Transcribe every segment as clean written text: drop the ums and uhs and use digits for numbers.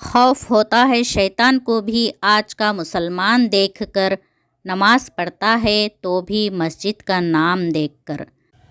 خوف ہوتا ہے شیطان کو بھی آج کا مسلمان دیکھ کر، نماز پڑھتا ہے تو بھی مسجد کا نام دیکھ کر۔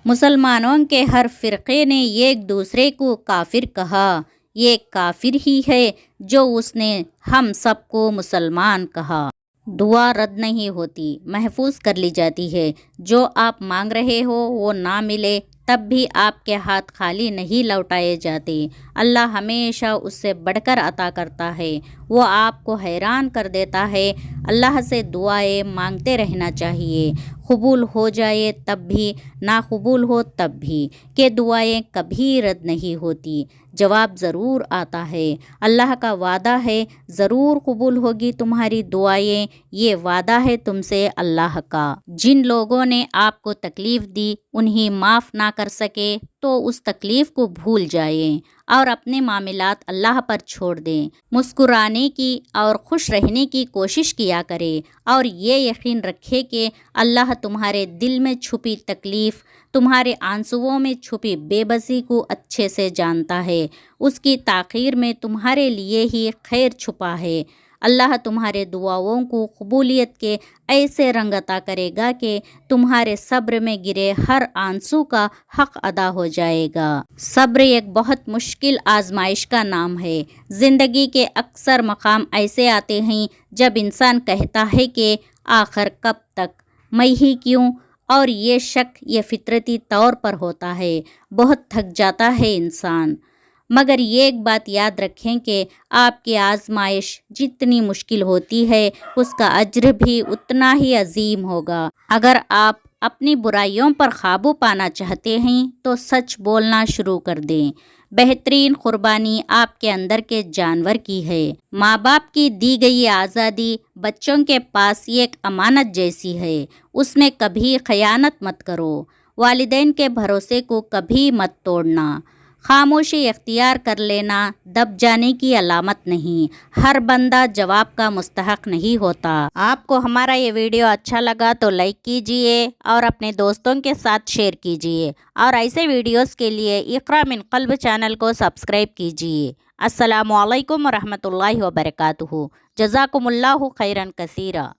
مسلمانوں کے ہر فرقے نے ایک دوسرے کو کافر کہا، یہ کافر ہی ہے جو اس نے ہم سب کو مسلمان کہا۔ دعا رد نہیں ہوتی، محفوظ کر لی جاتی ہے۔ جو آپ مانگ رہے ہو وہ نہ ملے تب بھی آپ کے ہاتھ خالی نہیں لوٹائے جاتے۔ اللہ ہمیشہ اس سے بڑھ کر عطا کرتا ہے، وہ آپ کو حیران کر دیتا ہے۔ اللہ سے دعائیں مانگتے رہنا چاہیے، قبول ہو جائے تب بھی، نہ قبول ہو تب بھی، کہ دعائیں کبھی رد نہیں ہوتی، جواب ضرور آتا ہے۔ اللہ کا وعدہ ہے ضرور قبول ہوگی تمہاری دعائیں، یہ وعدہ ہے تم سے اللہ کا۔ جن لوگوں نے آپ کو تکلیف دی انہیں معاف نہ کر سکے تو اس تکلیف کو بھول جائیں اور اپنے معاملات اللہ پر چھوڑ دیں۔ مسکرانے کی اور خوش رہنے کی کوشش کیا کرے اور یہ یقین رکھے کہ اللہ تمہارے دل میں چھپی تکلیف، تمہارے آنسوؤں میں چھپی بے بسی کو اچھے سے جانتا ہے۔ اس کی تاخیر میں تمہارے لیے ہی خیر چھپا ہے۔ اللہ تمہارے دعاؤں کو قبولیت کے ایسے رنگ عطا کرے گا کہ تمہارے صبر میں گرے ہر آنسو کا حق ادا ہو جائے گا۔ صبر ایک بہت مشکل آزمائش کا نام ہے۔ زندگی کے اکثر مقام ایسے آتے ہیں جب انسان کہتا ہے کہ آخر کب تک، میں ہی کیوں، اور یہ شک یہ فطرتی طور پر ہوتا ہے۔ بہت تھک جاتا ہے انسان، مگر یہ ایک بات یاد رکھیں کہ آپ کی آزمائش جتنی مشکل ہوتی ہے اس کا اجر بھی اتنا ہی عظیم ہوگا۔ اگر آپ اپنی برائیوں پر قابو پانا چاہتے ہیں تو سچ بولنا شروع کر دیں۔ بہترین قربانی آپ کے اندر کے جانور کی ہے۔ ماں باپ کی دی گئی آزادی بچوں کے پاس ایک امانت جیسی ہے، اس میں کبھی خیانت مت کرو۔ والدین کے بھروسے کو کبھی مت توڑنا۔ خاموشی اختیار کر لینا دب جانے کی علامت نہیں، ہر بندہ جواب کا مستحق نہیں ہوتا۔ آپ کو ہمارا یہ ویڈیو اچھا لگا تو لائک کیجئے اور اپنے دوستوں کے ساتھ شیئر کیجئے، اور ایسے ویڈیوز کے لیے اقرا من قلب چینل کو سبسکرائب کیجئے۔ السلام علیکم ورحمۃ اللہ وبرکاتہ۔ جزاکم اللہ خیرا کثیرا۔